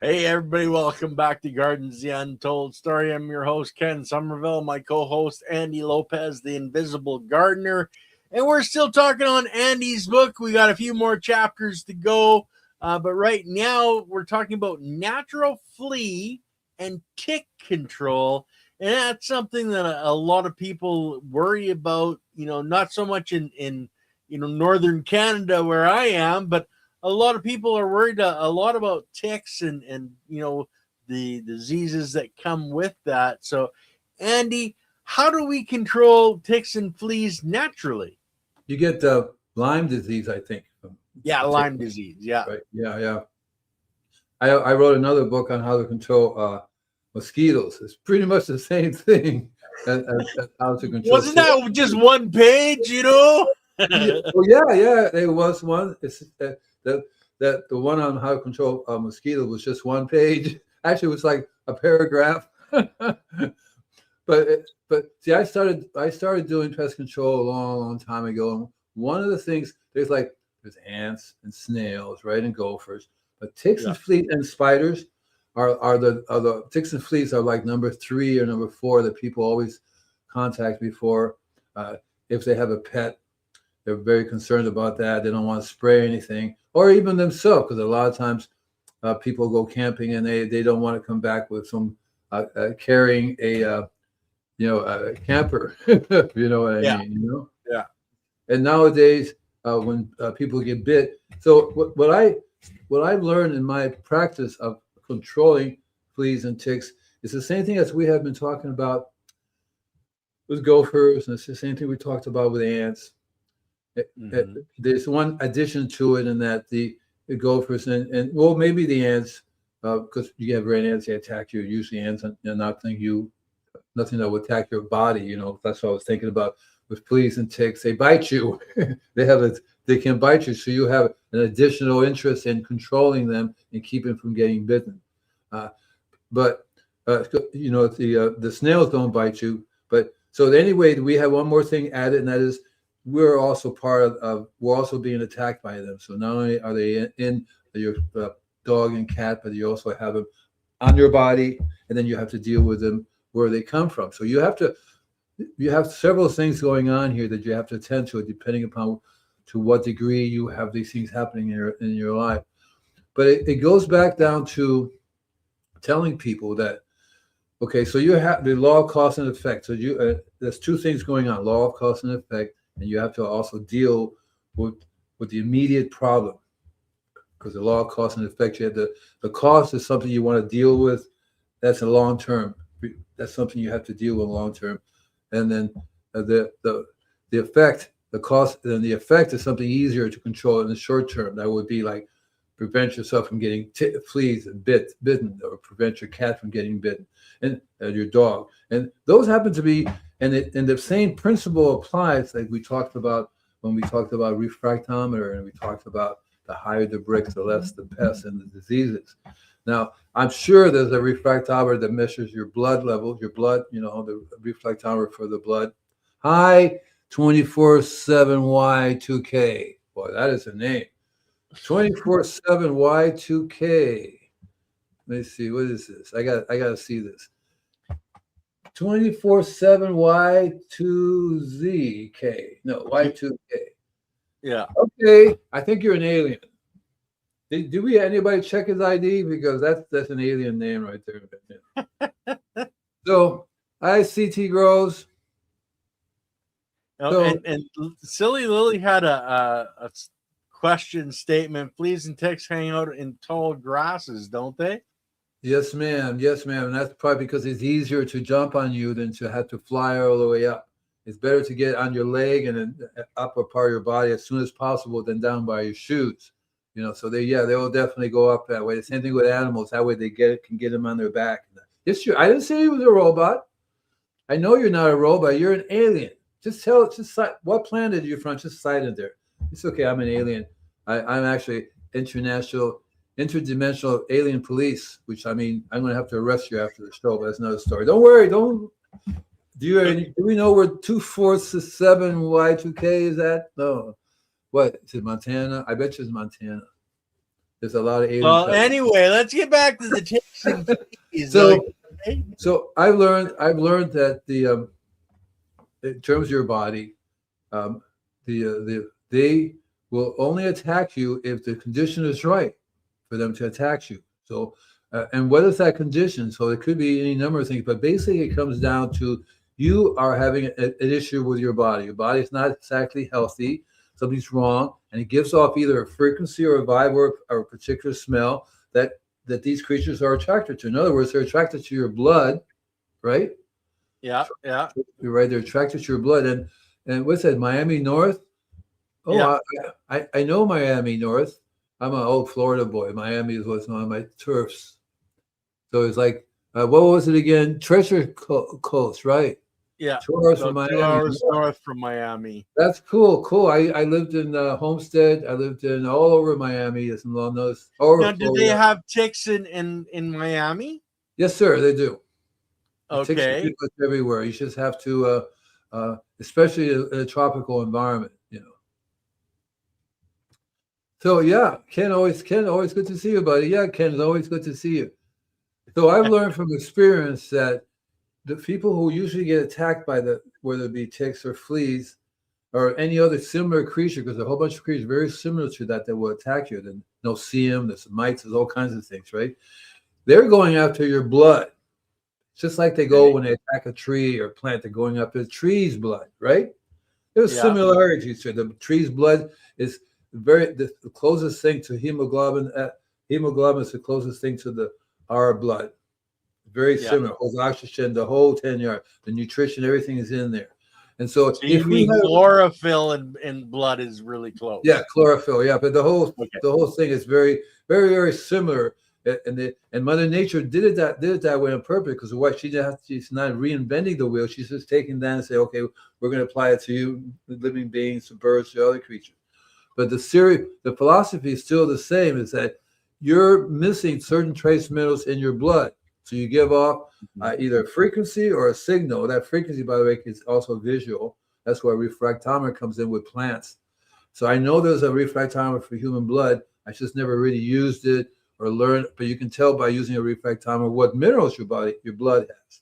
Hey everybody, welcome back to Gardens the Untold Story. I'm your host Ken Somerville, my co-host Andy Lopez, the Invisible Gardener. And we're still talking on Andy's book. We got a few more chapters to go. But right now we're talking about natural flea and tick control. And that's something that a lot of people worry about, not so much in northern Canada where I am, but a lot of people are worried a lot about ticks and the diseases that come with that. So, Andy, how do we control ticks and fleas naturally? You get Lyme disease, I think. Yeah, Lyme disease. Yeah. Right. Yeah. I wrote another book on how to control mosquitoes. It's pretty much the same thing as how to control. Wasn't that just one page? Yeah. There was one. It's that the one on how to control mosquitoes was just one page. Actually, it was like a paragraph. But see, I started doing pest control a long time ago. And one of the things there's ants and snails, right, and gophers, but ticks and fleas and spiders are the ticks and fleas are like number 3 or number 4 that people always contact me for. If they have a pet, they're very concerned about that. They don't want to spray anything, or even themselves, because a lot of times people go camping and they don't want to come back with some carrying a camper. You know what I mean? Yeah. And nowadays, when people get bit, so what I've learned in my practice of controlling fleas and ticks is the same thing as we have been talking about with gophers, and it's the same thing we talked about with ants. There's one addition to it, in that the gophers and well, maybe the ants, because you have red ants, they attack you. Usually ants are nothing that will attack your body. That's what I was thinking about with fleas and ticks. They bite you. They can bite you, so you have an additional interest in controlling them and keeping from getting bitten. But the snails don't bite you. But so anyway, we have one more thing added, and that is we're also we're also being attacked by them. So not only are they in your dog and cat, but you also have them on your body, and then you have to deal with them where they come from. So you have several things going on here that you have to attend to, depending upon to what degree you have these things happening in your life. But it goes back down to telling people that, okay, so you have the law of cause and effect. So there's two things going on: law of cause and effect, and you have to also deal with the immediate problem, because the law of cause and effect, you have the cause is something you want to deal with. That's a long term. That's something you have to deal with long term, and then the effect, the cost, and the effect is something easier to control in the short term. That would be like prevent yourself from getting fleas and bitten, or prevent your cat from getting bitten, and your dog. And those happen to be, and the same principle applies, like we talked about when we talked about refractometer, and we talked about the higher the bricks, the less the pests and the diseases. Now, I'm sure there's a refractometer that measures your blood level, the refractometer for the blood. High 24/7Y2K. Boy, that is a name. 24/7Y2K. Let me see. What is this? I got to see this. 24/7Y2ZK. No, Y2K. Yeah. Okay. I think you're an alien. Do we anybody check his ID? Because that's an alien name right there. So ICT grows. And Silly Lily had a question statement. Fleas and ticks hang out in tall grasses, don't they? Yes, ma'am. And that's probably because it's easier to jump on you than to have to fly all the way up. It's better to get on your leg and then upper part of your body as soon as possible than down by your shoes. So they will definitely go up that way. The same thing with animals. That way they can get them on their back. It's true. I didn't say he was a robot. I know you're not a robot. You're an alien. Just what planet are you from? Just cite it there. It's okay. I'm an alien. I'm actually interdimensional alien police, which I mean, I'm going to have to arrest you after the show, but that's another story. Don't worry. Do we know where 2/4/7Y2K is at? No. What? Is it Montana? I bet you it's Montana. There's a lot of alien. Well, anyway, let's get back to the ticks and fleas. So I've learned that the in terms of your body, they will only attack you if the condition is right for them to attack you. So, and what is that condition? So it could be any number of things, but basically it comes down to you are having an issue with your body. Your body is not exactly healthy. Something's wrong, and it gives off either a frequency or a vibe or a particular smell that these creatures are attracted to. In other words, they're attracted to your blood, right? Yeah. You're right. They're attracted to your blood. And what's that? Miami North? Oh, yeah. I know Miami North. I'm an old Florida boy. Miami was one of my turfs. So it's like, what was it again? Treasure Coast, right? Yeah. 2 hours from Miami. 2 hours north from Miami. That's cool. I lived in Homestead. I lived in all over Miami. As long as now, do they have ticks in Miami? Yes, sir. They do. Okay. Ticks are pretty much everywhere. You just have to, especially in a tropical environment, you know. So yeah, Ken, always good to see you, buddy. Yeah, Ken, it's always good to see you. So I've learned from experience that the people who usually get attacked by whether it be ticks or fleas or any other similar creature, because a whole bunch of creatures very similar to that will attack you. The no-see-em, there's mites, there's all kinds of things, right? They're going after your blood. Just like they go when they attack a tree or plant, they're going after the tree's blood, right? There's similarities to it. The tree's blood is the closest thing to hemoglobin. Hemoglobin is the closest thing to our blood. Very similar. Holds oxygen, the whole 10 yards. The nutrition, everything is in there. And so you mean chlorophyll in blood is really close. Yeah, chlorophyll. Yeah, but the whole thing is very, very, very similar. And Mother Nature did it that way on purpose, because what she's not reinventing the wheel. She's just taking that and say, okay, we're going to apply it to you, living beings, to birds, to other creatures. But the philosophy is still the same: is that you're missing certain trace minerals in your blood. So you give off either a frequency or a signal. That frequency, by the way, is also visual. That's where refractometer comes in with plants. So I know there's a refractometer for human blood. I just never really used it or learned, but you can tell by using a refractometer what minerals your blood has.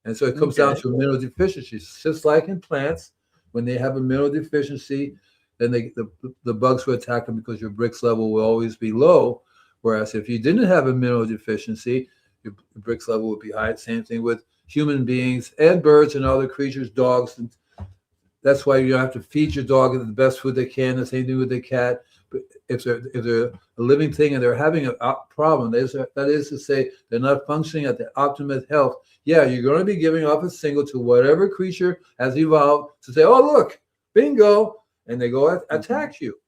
And so it comes down to mineral deficiencies. Just like in plants, when they have a mineral deficiency, then the bugs will attack them because your Brix level will always be low. Whereas if you didn't have a mineral deficiency, your Brix level would be high. Same thing with human beings and birds and other creatures, dogs. And that's why you have to feed your dog the best food they can. The same thing with the cat. But if they're a living thing and they're having a problem, that is to say they're not functioning at the optimum health, yeah, you're going to be giving off a signal to whatever creature has evolved to say, oh, look, bingo, and they go attack you.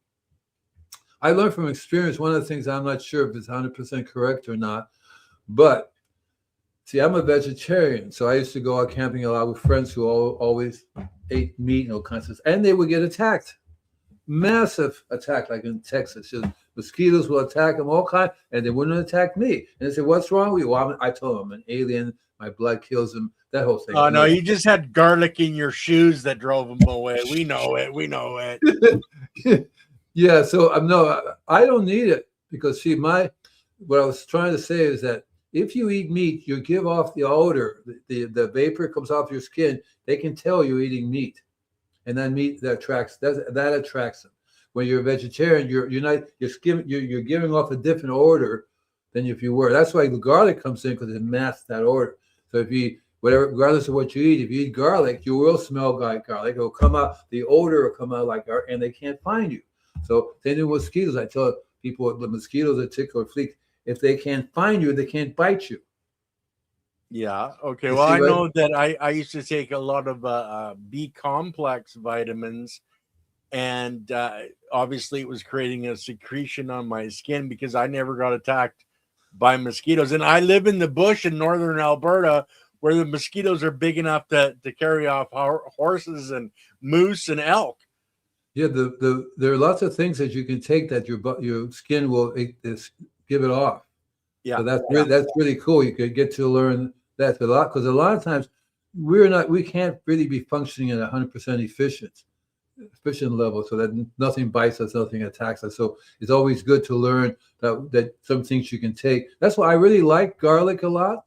I learned from experience, one of the things, I'm not sure if it's 100% correct or not, but see, I'm a vegetarian, so I used to go out camping a lot with friends who always ate meat and all kinds of stuff, and they would get attacked. Massive attack, like in Texas. Just mosquitoes will attack them, all kinds, and they wouldn't attack me. And they said, "What's wrong with you?" Well, I told them I'm an alien. My blood kills them. That whole thing. Oh no, you just had garlic in your shoes that drove them away. We know it. We know it. Yeah. So no, I don't need it, because see, what I was trying to say is that if you eat meat, you give off the odor. The vapor comes off your skin. They can tell you're eating meat. And that meat that attracts them. When you're a vegetarian, you're giving off a different odor than if you were. That's why the garlic comes in, because it masks that odor. So if you regardless of what you eat, if you eat garlic, you will smell like garlic. It'll come out, the odor will come out like garlic, and they can't find you. So same thing with mosquitoes. I tell people the mosquitoes, a tick or flea, if they can't find you, they can't bite you. Yeah. Okay. Well, I know that I used to take a lot of B complex vitamins, and obviously it was creating a secretion on my skin because I never got attacked by mosquitoes. And I live in the bush in northern Alberta, where the mosquitoes are big enough to carry off horses and moose and elk. Yeah, there are lots of things that you can take that your skin will give it off. Yeah, so that's really cool. You could get to learn that a lot, because a lot of times we can't really be functioning at 100% efficient. efficient level so that nothing bites us, nothing attacks us. So it's always good to learn that some things you can take. That's why I really like garlic a lot,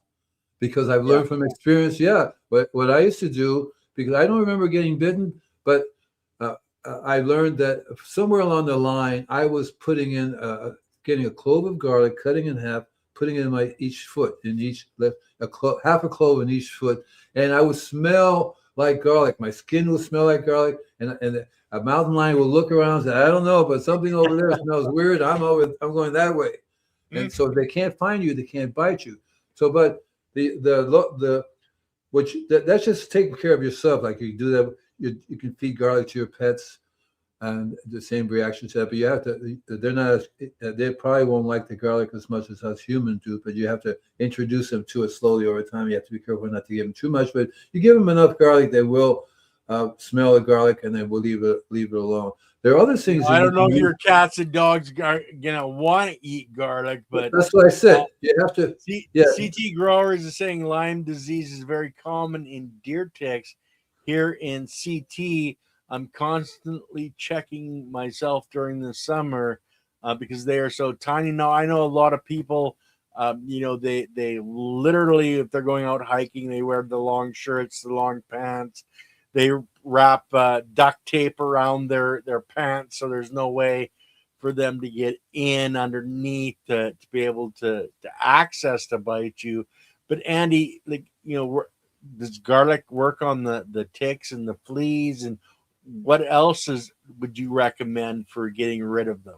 because I've Yeah. learned from experience. Yeah, what I used to do, because I don't remember getting bitten, but uh, I learned that somewhere along the line, I was putting in, getting a clove of garlic, cutting in half, putting it in my each foot, in each left, half a clove in each foot, and I would smell like garlic. My skin would smell like garlic, and a mountain lion will look around and say, "I don't know, but something over there smells weird. I'm going that way." And so if they can't find you, they can't bite you. So, but the that's just taking care of yourself. Like you do that, you can feed garlic to your pets, and the same reaction to that. But you have to. They're not. They probably won't like the garlic as much as us humans do. But you have to introduce them to it slowly over time. You have to be careful not to give them too much. But you give them enough garlic, they will smell the garlic, and then we'll leave it alone. There are other things that I you don't know can if use. your cats and dogs are gonna want to eat garlic, but That's what I uh, said. You have to. Yeah, CT growers are saying Lyme disease is very common in deer ticks. Here in CT, I'm constantly checking myself during the summer because they are so tiny. Now I know a lot of people. They literally, if they're going out hiking, they wear the long shirts, the long pants. They wrap duct tape around their pants, so there's no way for them to get in underneath to be able to access to bite you. But Andy, like does garlic work on the ticks and the fleas, and what else would you recommend for getting rid of them?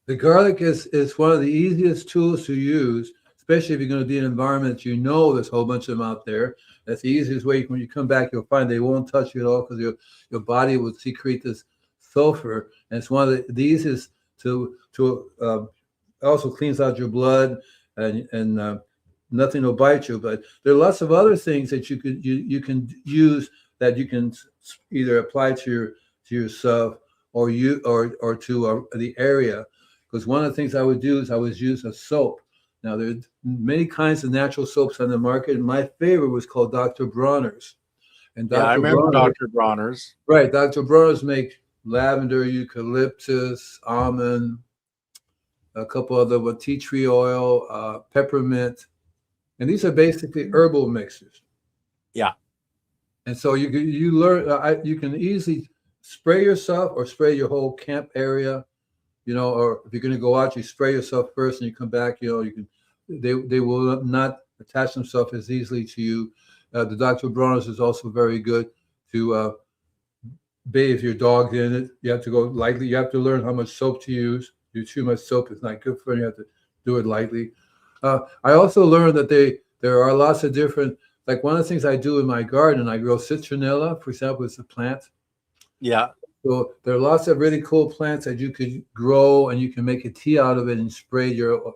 the garlic is one of the easiest tools to use, especially if you're going to be in an environment that you know there's a whole bunch of them out there. That's the easiest way. When you come back, you'll find they won't touch you at all because your body will secrete this sulfur, and it's one of the easiest to also cleans out your blood, and nothing will bite you. But there are lots of other things that you can use that you can either apply to yourself or to the area. Because one of the things I would do is I would use a soap. Now there's many kinds of natural soaps on the market, and my favorite was called Dr. Bronner's. And Yeah, I Dr. remember Bronner, Dr. Bronner's. right? Dr. Bronner's make lavender, eucalyptus, almond, a couple other tea tree oil, peppermint, and these are basically herbal mixers. Yeah. And so you learn you can easily spray yourself or spray your whole camp area, or if you're going to go out, you spray yourself first and you come back. You can they will not attach themselves as easily to you. The Dr. Bronner's is also very good to bathe your dog in it. You have to go lightly. You have to learn how much soap to use. Too much soap is not good for you. You have to do it lightly. I also learned that there are lots of different, like one of the things I do in my garden, I grow citronella, for example, it's a plant. Yeah. So there are lots of really cool plants that you could grow, and you can make a tea out of it and spray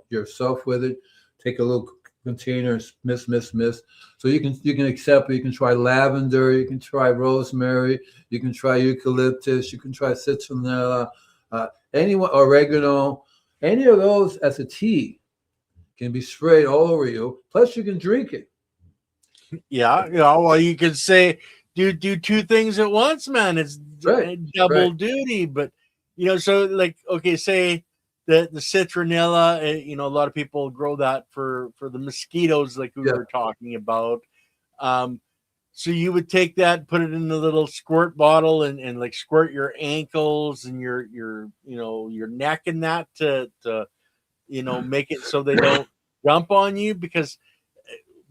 yourself with it. Take a little container, mist. So you can accept it. You can try lavender, you can try rosemary, you can try eucalyptus, you can try citronella, oregano, any of those as a tea can be sprayed all over you. Plus, you can drink it. Yeah. Well, you could say do two things at once, man. It's Right. double Right. duty. But so like, okay, say the citronella. A lot of people grow that for the mosquitoes, like we Yeah. were talking about. So you would take that, put it in a little squirt bottle, and like squirt your ankles and your neck in that to make it so they don't jump on you, because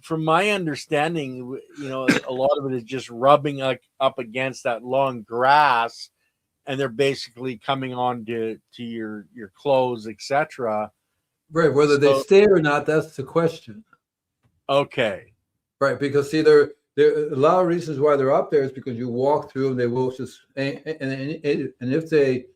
from my understanding, a lot of it is just rubbing up against that long grass, and they're basically coming on to your clothes, etc. Right. Whether they So stay or not, that's the question. okay, Right. Because see, there a lot of reasons why they're up there is because you walk through them, they will just and if they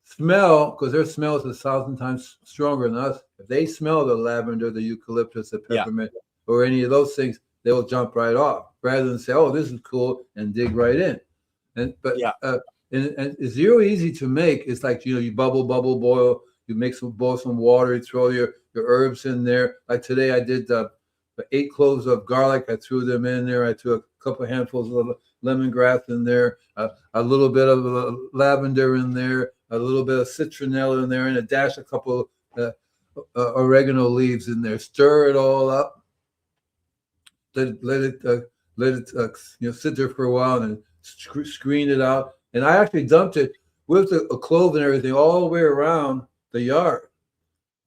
smell, because their smell is 1,000 times stronger than us, if they smell the lavender, the eucalyptus, the yeah, peppermint, or any of those things, they will jump right off rather than say, "Oh, this is cool," and dig right in. And but yeah, and it's really easy to make. It's like you bubble, boil. You boil some water. You throw your herbs in there. Like today, I did 8 cloves of garlic. I threw them in there. I threw a couple of handfuls of lemongrass in there, a little bit of lavender in there, a little bit of citronella in there, and a couple oregano leaves in there. Stir it all up. Let it sit there for a while, and then screen it out. And I actually dumped it with a clove and everything all the way around the yard.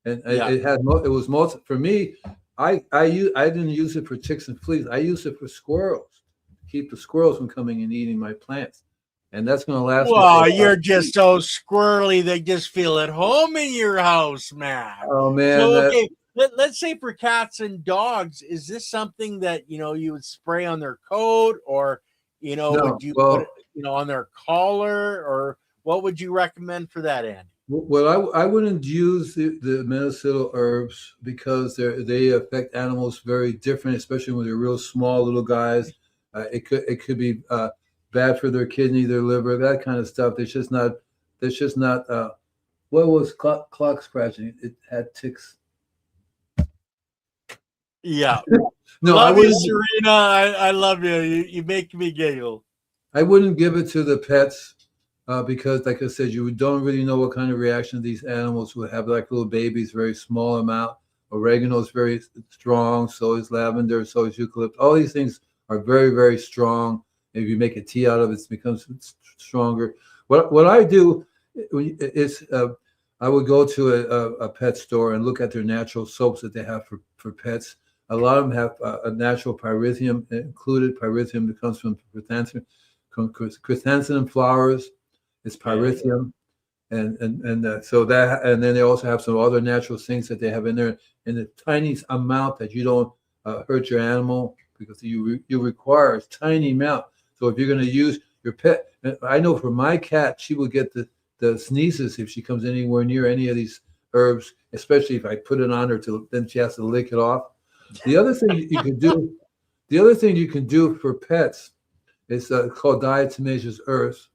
And it was most for me. I didn't use it for ticks and fleas. I used it for squirrels, keep the squirrels from coming and eating my plants, and that's going to last. Well, you're just so squirrely. They just feel at home in your house, man. Oh man! So okay, let's say for cats and dogs, is this something that you would spray on their coat, or would you put it on their collar, or what would you recommend for that, Andy? Well, I wouldn't use the medicinal herbs because they affect animals very different, especially when they're real small little guys. It could be bad for their kidney, their liver, that kind of stuff. It's just not. What was clock scratching? It had ticks. Yeah. No, love you, Serena. I love you. You make me giggle. I wouldn't give it to the pets. Because, like I said, you don't really know what kind of reaction these animals would have. Like little babies, very small amount. Oregano is very strong. So is lavender. So is eucalyptus. All these things are very, very strong. If you make a tea out of it, it becomes stronger. What I do is I would go to a pet store and look at their natural soaps that they have for pets. A lot of them have a natural pyrethrum included. Pyrethrum that comes from chrysanthemum flowers. It's pyrethrum, and so that, and then they also have some other natural things that they have in there in a tiny amount that you don't hurt your animal, because you require a tiny amount. So if you're going to use your pet, I know for my cat, she will get the sneezes if she comes anywhere near any of these herbs, especially if I put it on her then she has to lick it off. The other thing you can do for pets is called diatomaceous earth.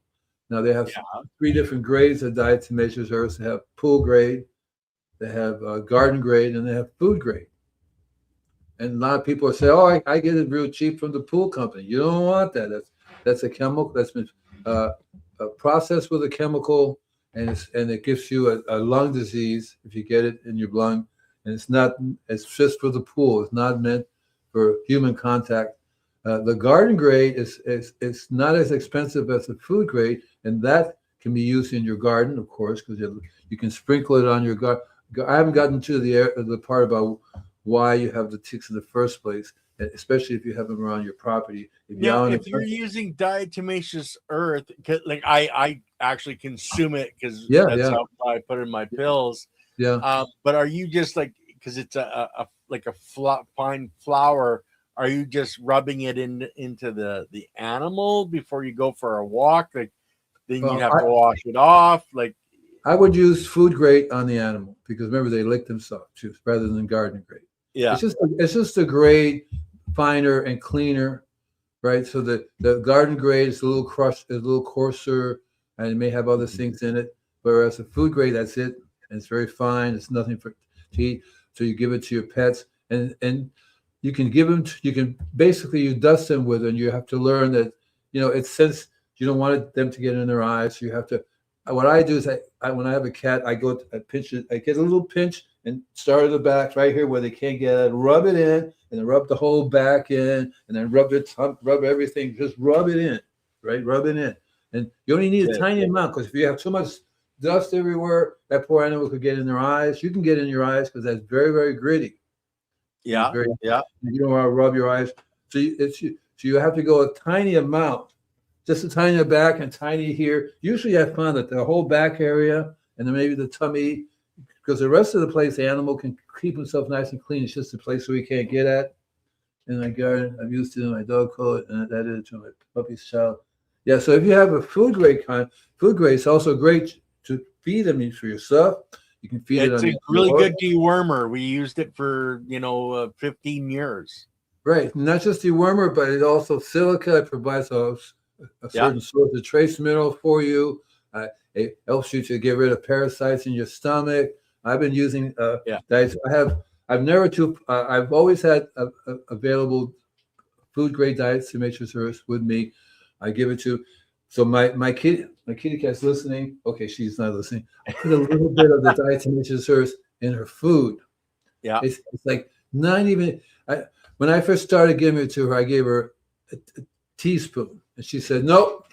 Now they have 3 different grades of diatomaceous earths. They have pool grade, they have garden grade, and they have food grade. And a lot of people say, "Oh, I get it real cheap from the pool company." You don't want that. That's a chemical that's been processed with a chemical, and it gives you a lung disease if you get it in your lung. And it's just for the pool. It's not meant for human contact. The garden grade is not as expensive as the food grade, and that can be used in your garden, of course, because you can sprinkle it on your garden. I haven't gotten to the part about why you have the ticks in the first place, especially if you have them around your property. If you're using diatomaceous earth, like I actually consume it because that's how I put it in my pills. Yeah. But are you just because it's like a fine flour? Are you just rubbing it into the animal before you go for a walk? Like then you have to wash it off. Like I would use food grade on the animal because remember they lick themselves too, rather than garden grade. Yeah, it's just a grade finer and cleaner, right? So the garden grade is a little crushed, is a little coarser, and it may have other things in it. Whereas the food grade, that's it, and it's very fine. It's nothing to eat. So you give it to your pets, and you can give them. You dust them with, and you have to learn that it's since you don't want them to get in their eyes. So you have to. What I do is when I have a cat, I pinch it. I get a little pinch and start at the back right here where they can't get it. Rub it in, and then rub the whole back in, and then rub everything. Just rub it in, right? Rub it in, and you only need a tiny amount because if you have too much dust everywhere, that poor animal could get in their eyes. You can get in your eyes because that's very, very gritty. Yeah, You don't want to rub your eyes, so you have to go a tiny amount. Just a tiny back and tiny here. Usually I found that the whole back area and then maybe the tummy, because the rest of the place, the animal can keep himself nice and clean. It's just a place where he can't get at. In my garden, I'm used to my dog coat, and that is to my puppy's child. Yeah, so if you have a food grade is also great to feed them for yourself. You can feed it on. It's a really good dewormer. We used it for 15 years. Right, not just dewormer, but it also silica. It provides a certain source of trace mineral for you. It helps you to get rid of parasites in your stomach. I've been using diets. I've always had available food grade diatomaceous earth with me. I give it to. So my kitty cat's listening. Okay, she's not listening. I put a little bit of the diatomaceous earth in her food. Yeah. It's like not even. When I first started giving it to her, I gave her a teaspoon, and she said, "Nope,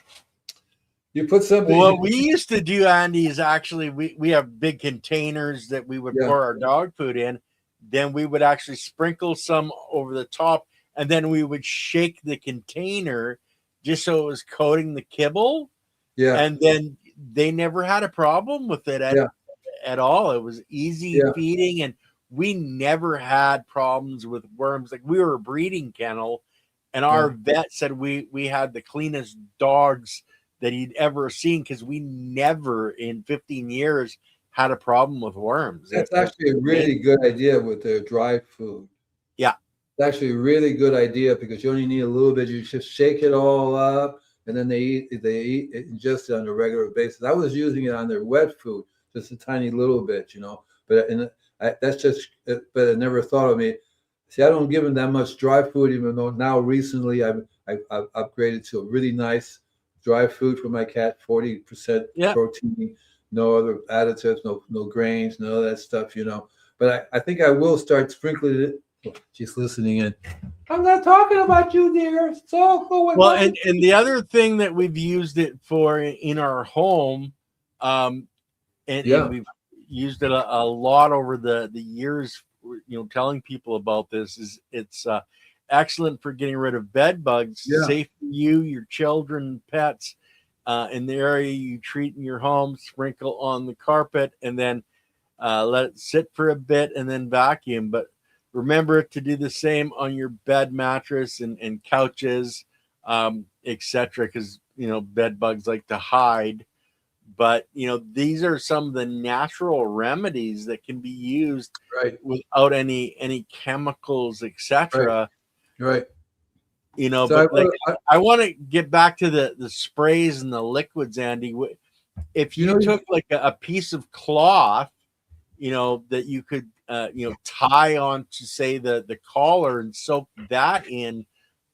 you put something." Well, what we used to do, Andy, is actually we have big containers that we would pour our dog food in. Then we would actually sprinkle some over the top, and then we would shake the container just so it was coating the kibble. Yeah. And then they never had a problem with it at all. It was easy feeding, and we never had problems with worms. Like, we were a breeding kennel, and our vet said we had the cleanest dogs that he'd ever seen, because we never in 15 years had a problem with worms. That's actually a really good idea with the dry food. Yeah. It's actually a really good idea, because you only need a little bit. You just shake it all up, and then they eat it just on a regular basis. I was using it on their wet food, just a tiny little bit, but but I never thought of me. See, I don't give them that much dry food, even though now recently I've upgraded to a really nice dry food for my cat, 40% protein, no other additives, no grains, none of that stuff, But I think I will start sprinkling it. Oh, she's listening in. I'm not talking about you, dear. So well, and the other thing that we've used it for in our home, and we've used it a lot over the years, telling people about this, is it's excellent for getting rid of bed bugs, safe for you, your children, pets, in the area you treat in your home. Sprinkle on the carpet, and then let it sit for a bit, and then vacuum. But remember to do the same on your bed mattress and couches, etc., because bed bugs like to hide. But these are some of the natural remedies that can be used without any chemicals, etc. Right. So but I want to get back to the sprays and the liquids, Andy. If you took like a piece of cloth, that you could tie on to, say, the collar, and soak that in,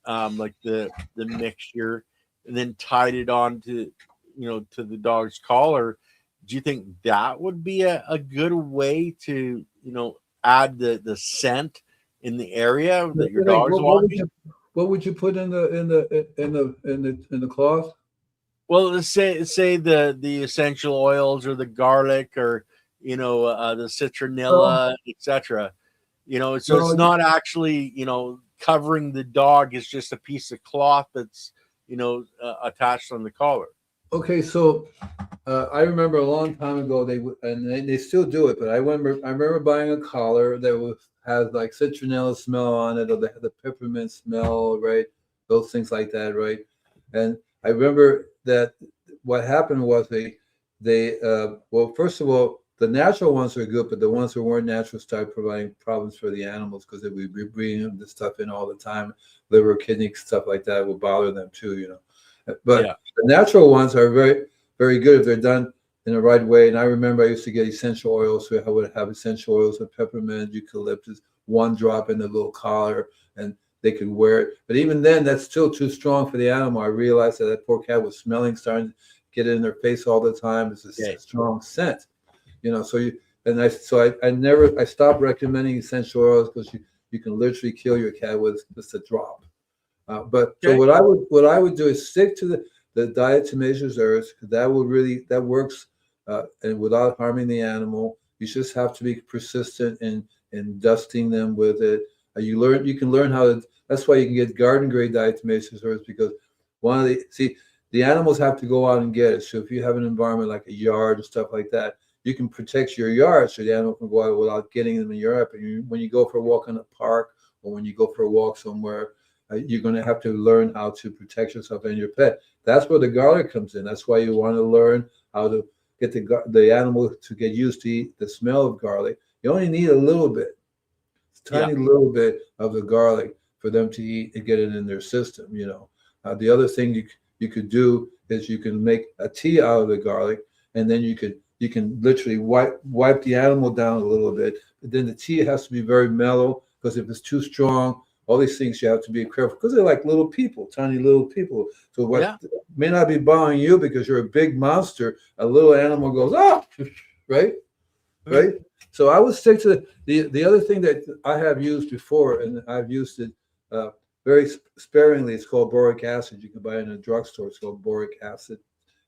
like the mixture, and then tied it on to to the dog's collar, do you think that would be a good way to add the scent in the area that your dog's walking? What would you put in the cloth? Well, let's say the essential oils, or the garlic, or the citronella, etc. So it's not actually covering the dog. It's just a piece of cloth that's attached on the collar. Okay, so I remember a long time ago they still do it, but I remember buying a collar that has like citronella smell on it, or the peppermint smell, right? Those things like that, right? And I remember that what happened was well, first of all, the natural ones are good, but the ones that weren't natural started providing problems for the animals, because they would be bringing this stuff in all the time. Liver, kidney, stuff like that will bother them too, But the natural ones are very, very good if they're done in the right way. And I remember I used to get essential oils. So I would have essential oils of peppermint, eucalyptus, one drop in the little collar, and they could wear it. But even then, that's still too strong for the animal. I realized that poor cat was starting to get it in their face all the time. It's a strong scent, So I stopped recommending essential oils, because you can literally kill your cat with just a drop. So what I would do is stick to the diatomaceous earths. That works, and without harming the animal. You just have to be persistent in dusting them with it. You can learn how to. That's why you can get garden grade diatomaceous earths, because the animals have to go out and get it. So if you have an environment like a yard and stuff like that, you can protect your yard so the animal can go out without getting them in your yard. But when you go for a walk in the park, or when you go for a walk somewhere, you're going to have to learn how to protect yourself and your pet. That's where the garlic comes in. That's why you want to learn how to get the animal to get used to eat the smell of garlic. You only need a little bit, tiny little bit of the garlic for them to eat and get it in their system. The other thing you could do is you can make a tea out of the garlic, and then you can literally wipe the animal down a little bit. But then the tea has to be very mellow, because if it's too strong, all these things you have to be careful because they're like little people, tiny little people. So what Yeah. may not be bothering you because you're a big monster, a little animal goes, oh, right? Right? So I would stick to the other thing that I have used before, and I've used it very sparingly. It's called boric acid. You can buy it in a drugstore. It's called boric acid,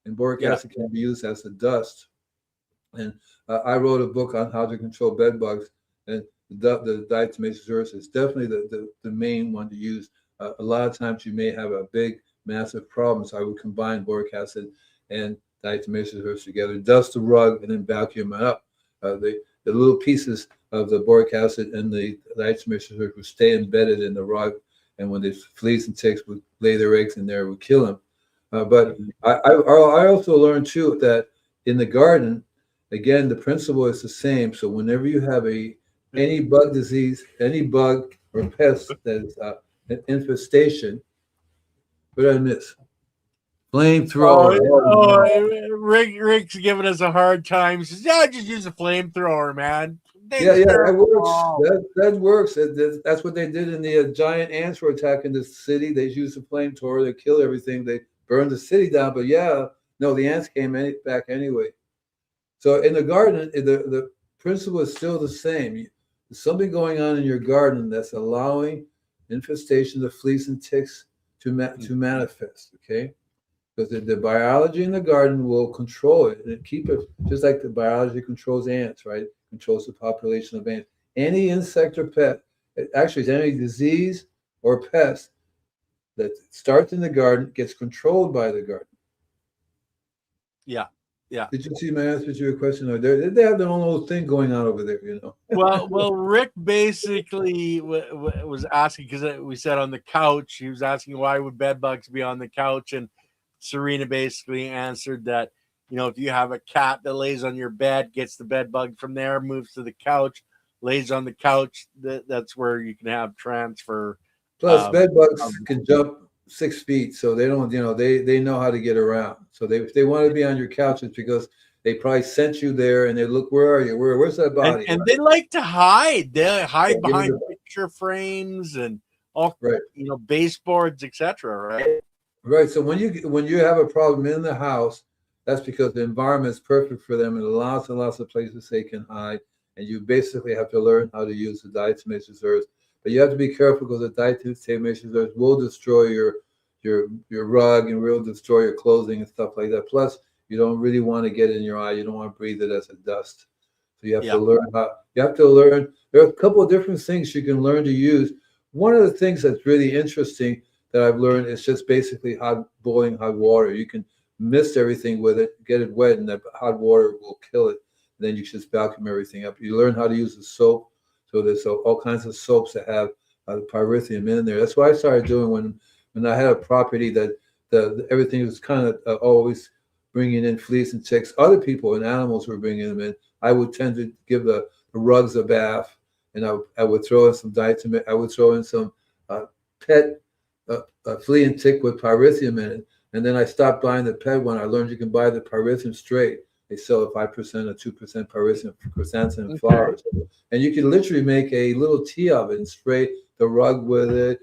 and boric Yeah. acid can be used as a dust. And I wrote a book on how to control bed bugs, and the diatomaceous earth is definitely the main one to use. A lot of times you may have a big, massive problem, so I would combine boric acid and diatomaceous earth together, dust the rug, and then vacuum it up. The little pieces of the boric acid and the diatomaceous earth would stay embedded in the rug, and when the fleas and ticks would lay their eggs in there, it would kill them. But I also learned too that in the garden, again, the principle is the same. So whenever you have any bug disease, any bug or pest that is an infestation, what did I miss? Flamethrower. Rick's giving us a hard time. He says, "Yeah, just use a flamethrower, man." Yeah, that works. That works. That's what they did in the giant ants were attacking the city. They used a flamethrower. They killed everything. They burned the city down. But no, the ants came back anyway. So in the garden, the principle is still the same. There's something going on in your garden that's allowing infestation of fleas and ticks to manifest. Okay. Because the biology in the garden will control it and keep it, just like the biology controls ants, right? Controls the population of ants. Any insect or pet, actually, any disease or pest that starts in the garden gets controlled by the garden. Yeah. Did you see my answer to your question? They have their own little thing going on over there, you know. Well, Rick basically was asking, because we said on the couch, he was asking why would bed bugs be on the couch, and Serena basically answered that, if you have a cat that lays on your bed, gets the bed bug from there, moves to the couch, lays on the couch, that's where you can have transfer. Plus, bed bugs can jump 6 feet, so they don't, they know how to get around. So if they want to be on your couch, it's because they probably sent you there and they look, where are you? Where's that body? And they like to hide. They hide behind picture frames and all, baseboards, etc. Right. Right. So when you have a problem in the house, that's because the environment is perfect for them and lots and lots of places they can hide. And you basically have to learn how to use the diatomaceous earth. But you have to be careful because the diatomaceous earth will destroy your rug and will destroy your clothing and stuff like that. Plus, you don't really want to get in your eye. You don't want to breathe it as a dust. So you have to learn how. You have to learn. There are a couple of different things you can learn to use. One of the things that's really interesting that I've learned is just basically boiling hot water. You can mist everything with it, get it wet, and that hot water will kill it. And then you just vacuum everything up. You learn how to use the soap. So there's all kinds of soaps that have pyrethrum in there. That's what I started doing when I had a property that everything was kind of always bringing in fleas and ticks. Other people and animals were bringing them in. I would tend to give the rugs a bath, and I would throw in some diatomaceous. I would throw in some pet flea and tick with pyrethrum in it. And then I stopped buying the pet one. I learned you can buy the pyrethrum straight. They sell a 5% or 2% pyrethrum chrysanthemum flowers. And you can literally make a little tea of it and spray the rug with it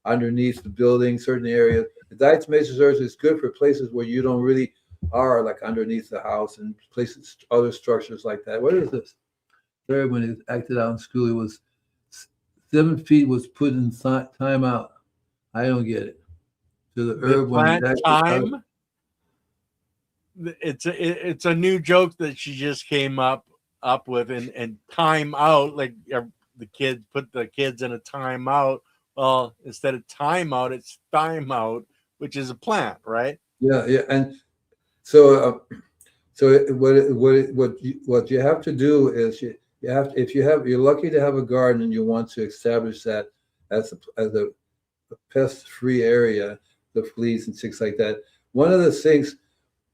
underneath the building, certain areas. The diatomaceous earth is good for places where you don't really are, like underneath the house and places, other structures like that. What is this? When he acted out in school, it was 7 feet was put in time out. I don't get it. So the herb plant time. It's a new joke that she just came up with, and time out, like the kids put the kids in a time out. Well, instead of time out, it's time out, which is a plant, right? Yeah, and so what you have to do is you have, if you're lucky to have a garden and you want to establish that as a pest-free area, the fleas and ticks like that. One of the things,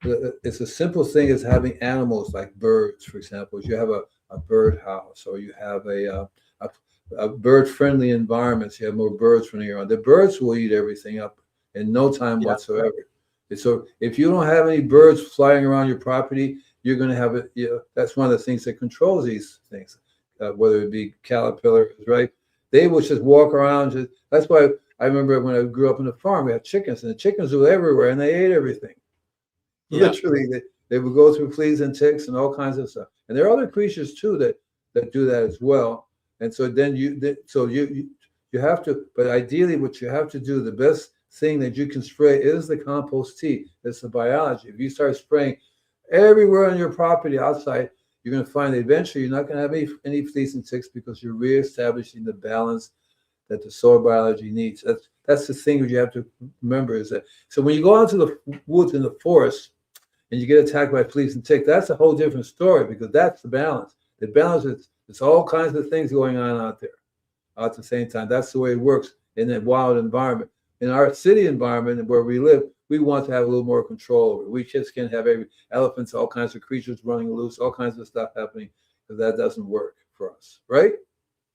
it's a simple thing, is having animals like birds, for example. You have a bird house, or you have a bird-friendly environment. So you have more birds running around. The birds will eat everything up in no time whatsoever. So if you don't have any birds flying around your property, you're going to have it. That's one of the things that controls these things, whether it be caterpillars, right? they would just walk around. That's why I remember when I grew up on the farm, we had chickens, and the chickens were everywhere, and they ate everything. Yeah. Literally, they would go through fleas and ticks and all kinds of stuff. And there are other creatures too that do that as well. And so then you have to, but ideally, what you have to do, the best thing that you can spray is the compost tea. It's the biology. If you start spraying everywhere on your property outside, you're going to find that eventually you're not going to have any fleas and ticks because you're reestablishing the balance that the soil biology needs. That's the thing that you have to remember is that. So when you go out to the woods and the forest and you get attacked by fleas and ticks, that's a whole different story because that's the balance. The balance is it's all kinds of things going on out there at the same time. That's the way it works in a wild environment. In our city environment where we live, we want to have a little more control over it. We just can't have elephants, all kinds of creatures running loose, all kinds of stuff happening, because that doesn't work for us, right?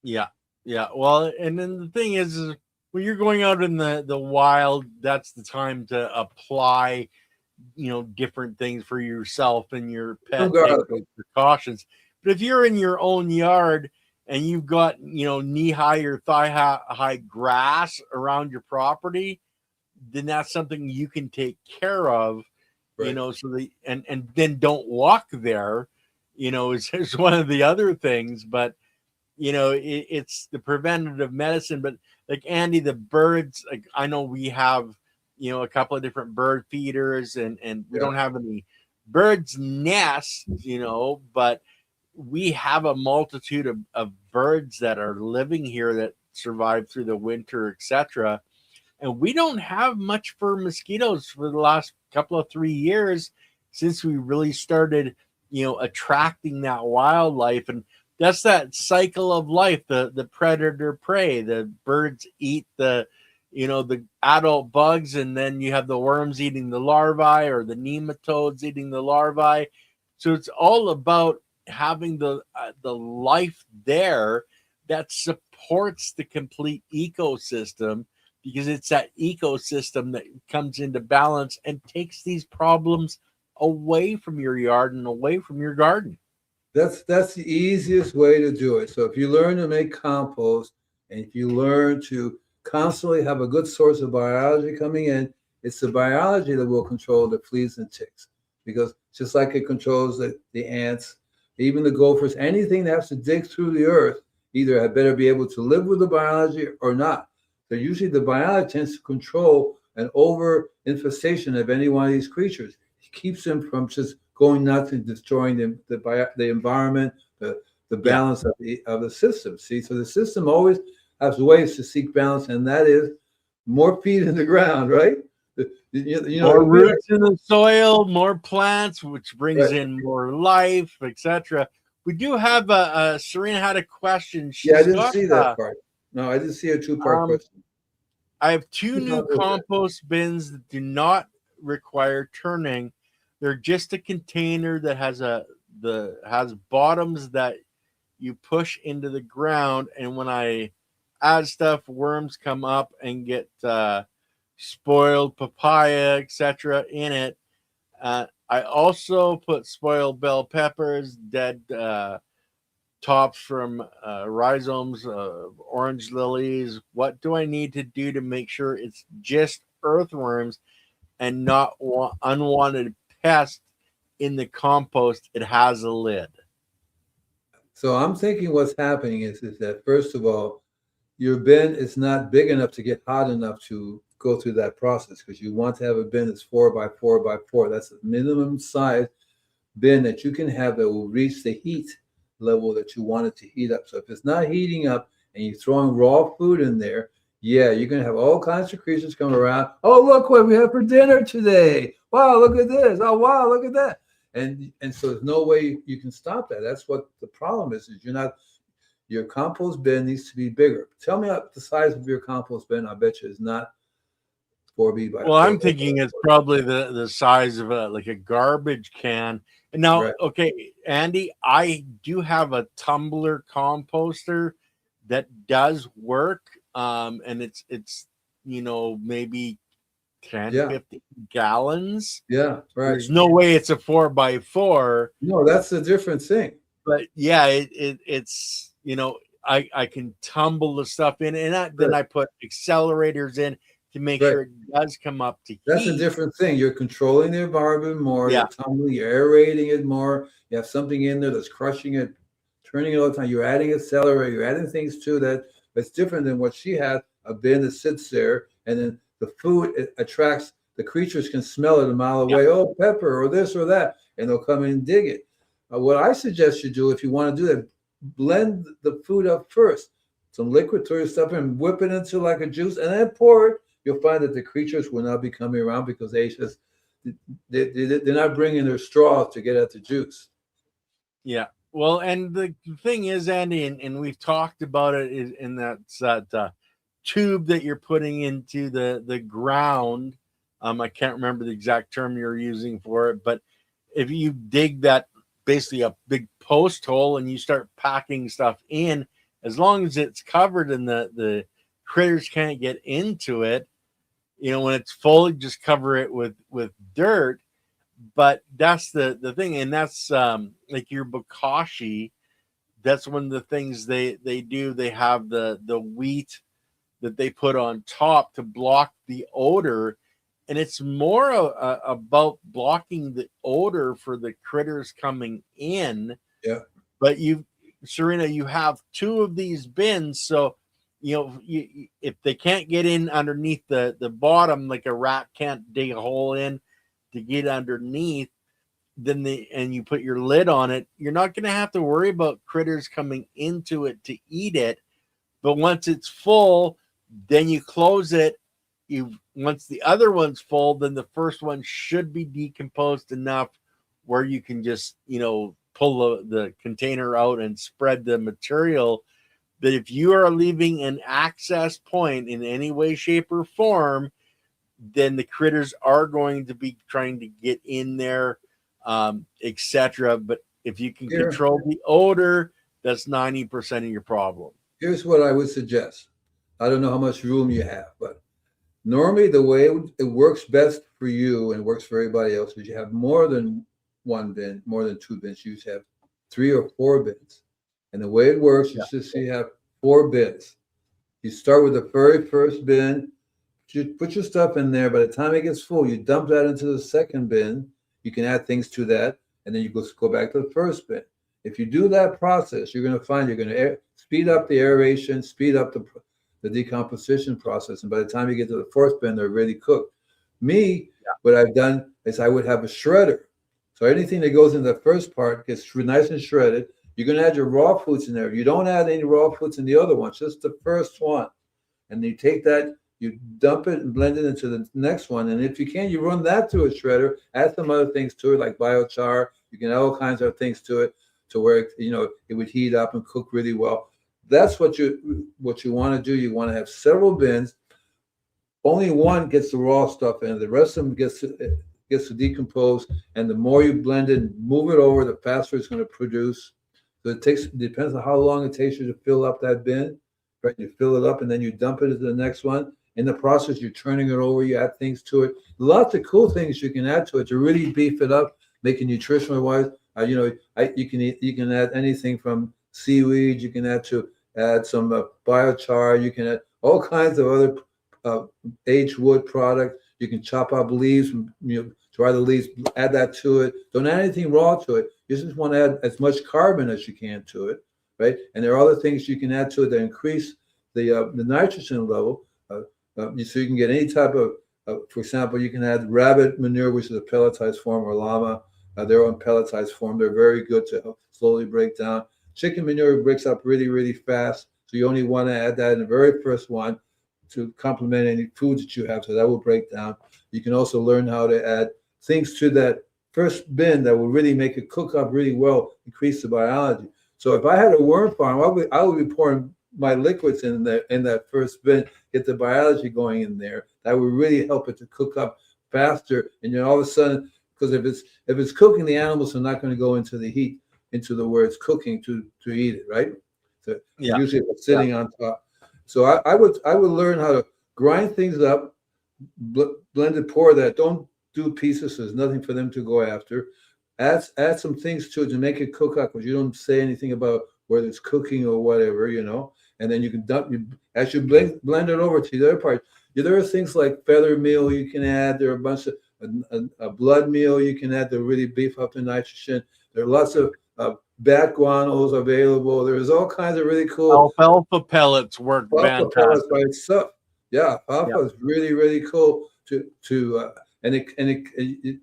Yeah. Yeah. Well, and then the thing is when you're going out in the wild, that's the time to apply, different things for yourself and your pet, take those precautions. But if you're in your own yard and you've got, knee-high or thigh-high grass around your property, then that's something you can take care of, Right. so and then don't walk there, is one of the other things. But, it's the preventative medicine. But like Andy, the birds, like I know we have, a couple of different bird feeders and we don't have any birds' nests, but we have a multitude of birds that are living here that survive through the winter, etc. And we don't have much for mosquitoes for the last couple of 3 years since we really started, attracting that wildlife. And that's that cycle of life, the predator prey. The birds eat the adult bugs, and then you have the worms eating the larvae or the nematodes eating the larvae. So it's all about having the life there that supports the complete ecosystem, because it's that ecosystem that comes into balance and takes these problems away from your yard and away from your garden. That's the easiest way to do it. So if you learn to make compost and if you learn to constantly have a good source of biology coming in, it's the biology that will control the fleas and ticks. Because just like it controls the ants, even the gophers, anything that has to dig through the earth, either had better be able to live with the biology or not. So usually the biology tends to control an over infestation of any one of these creatures. It keeps them from just going nuts and destroying the environment, the balance of the system. See, so the system always has ways to seek balance, and that is more feet in the ground, right? More roots in the soil, more plants, which brings in more life, etc. We do have Serena had a question. I didn't see that part. No, I didn't see a two-part question. I have 2 new compost bins that do not require turning. They're just a container that has bottoms that you push into the ground, and when I add stuff, worms come up and get spoiled papaya, etc. in it. I also put spoiled bell peppers, dead tops from rhizomes of orange lilies. What do I need to do to make sure it's just earthworms and not unwanted pests in the compost? It has a lid. So I'm thinking what's happening is that, first of all, your bin is not big enough to get hot enough to go through that process, because you want to have a bin that's 4 by 4 by 4. That's the minimum size bin that you can have that will reach the heat level that you want it to heat up. So if it's not heating up and you're throwing raw food in there, you're going to have all kinds of creatures come around. Oh, look what we have for dinner today. Wow, look at this. Oh, wow, look at that. And so there's no way you can stop that. That's what the problem is your compost bin needs to be bigger. Tell me the size of your compost bin. I bet you it's not 4B by 4. Well, I'm thinking it's probably the size of like a garbage can. And now, okay, Andy, I do have a tumbler composter that does work. And it's maybe 10, 50 gallons. Yeah, right. There's no way it's a 4 by 4. No, that's a different thing. But yeah, it's I can tumble the stuff in, and then Right. I put accelerators in to make Right. sure it does come up to That's a heat. different thing. You're controlling the environment more. Yeah, You're tumbling. You're aerating it more. You have something in there that's crushing it, turning it all the time. You're adding accelerator. You're adding things to that. That's different than what she had, a bin that sits there, and then the food it attracts. The creatures can smell it a mile yeah, away. Oh, pepper or this or that, and they'll come in and dig it. What I suggest you do, if you want to do that, blend the food up first. Some liquid, throw your stuff in, whip it into like a juice, and then pour it. You'll find that the creatures will not be coming around because they're not bringing their straws to get at the juice. yeah. Well, and the thing is, Andy, and we've talked about it, is in that tube that you're putting into the ground. I can't remember the exact term you're using for it, but if you dig that, basically a big post hole, and you start packing stuff in, as long as it's covered and the critters can't get into it, when it's full, just cover it with dirt. But that's the thing, and that's like your bokashi. That's one of the things they do. They have the wheat that they put on top to block the odor, and it's more about blocking the odor for the critters coming in. Yeah. But Serena, you have two of these bins, so if they can't get in underneath the bottom, like a rat can't dig a hole in to get underneath, and you put your lid on it, you're not going to have to worry about critters coming into it to eat it. But once it's full, then you close it. Once the other one's full, then the first one should be decomposed enough where you can just pull the container out and spread the material. But if you are leaving an access point in any way, shape, or form, then the critters are going to be trying to get in there, etc. But if you can Here, control the odor, that's 90% of your problem. here's what I would suggest. I don't know how much room you have, but normally the way it works best for you and works for everybody else is you have more than one bin, more than two bins. You have 3 or 4 bins. And the way it works is just you have 4 bins. You start with the very first bin, you put your stuff in there. By the time it gets full, you dump that into the second bin. You can add things to that, and then you go back to the first bin. If you do that process, you're going to find you're going to speed up the aeration, speed up the decomposition process. And by the time you get to the fourth bin, they're already cooked. What I've done is I would have a shredder. So anything that goes in the first part gets nice and shredded. You're going to add your raw foods in there. You don't add any raw foods in the other ones, just the first one. And you take that, you dump it and blend it into the next one. And if you can, you run that through a shredder, add some other things to it, like biochar. You can add all kinds of things to it to where it would heat up and cook really well. That's what you want to do. You want to have several bins. Only one gets the raw stuff in. The rest of them gets to decompose. And the more you blend it and move it over, the faster it's going to produce. So it depends on how long it takes you to fill up that bin. Right? You fill it up and then you dump it into the next one. In the process, you're turning it over. You add things to it. Lots of cool things you can add to it to really beef it up, make it nutritional wise. You can add anything from seaweed. You can add some biochar. You can add all kinds of other aged wood product. You can chop up leaves, dry the leaves, add that to it. Don't add anything raw to it. You just want to add as much carbon as you can to it, right? And there are other things you can add to it that increase the nitrogen level, so you can get any type of, for example, you can add rabbit manure, which is a pelletized form, or llama. They're on pelletized form. They're very good to help slowly break down. Chicken manure breaks up really, really fast. So you only want to add that in the very first one to complement any foods that you have. So that will break down. You can also learn how to add things to that first bin that will really make it cook up really well, increase the biology. So if I had a worm farm, I would be pouring my liquids in that first bin, get the biology going in there. That would really help it to cook up faster. And all of a sudden, because if it's cooking, the animals are not going to go into the heat, into the where it's cooking to eat it, right? So usually if it's sitting on top. So I would learn how to grind things up, blend it, pour that. Don't do pieces. So there's nothing for them to go after. Add some things to it to make it cook up, because you don't say anything about whether it's cooking or whatever, and then you can as you blend it over to the other part. There are things like feather meal you can add. There are a bunch of a blood meal you can add to really beef up the nitrogen. There are lots of bat guanos available. There's all kinds of really cool alfalfa pellets work alfalfa pellets by fantastic. itself. Yeah, alfalfa Yeah. is really, really cool and it's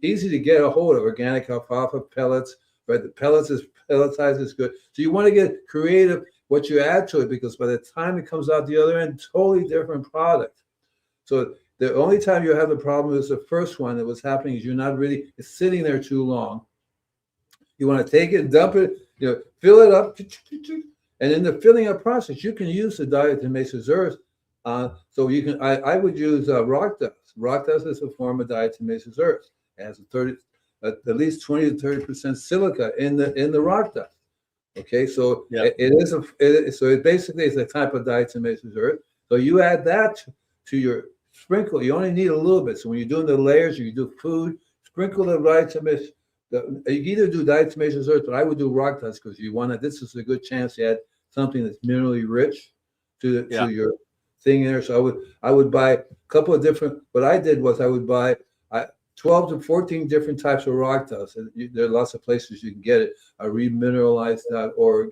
easy to get a hold of organic alfalfa pellets. Right, the pelletized is good. So you want to get creative what you add to it, because by the time it comes out the other end, totally different product. So the only time you have the problem is the first one that was happening is it's sitting there too long. You want to take it, dump it, fill it up, and in the filling up process, you can use the diatomaceous earth. So you can, I would use rock dust. Rock dust is a form of diatomaceous earth. It has at least 20 to 30% silica in the rock dust. Okay, so it basically is a type of diatomaceous earth. So you add that to your sprinkle. You only need a little bit. So when you're doing the layers, you do food, sprinkle the diatomaceous. You either do diatomaceous earth, but I would do rock dust, because this is a good chance to add something that's minerally rich to your thing there. So I would buy a couple of different. What I did was I would buy 12 to 14 different types of rock dust. And there are lots of places you can get it. Remineralize.org.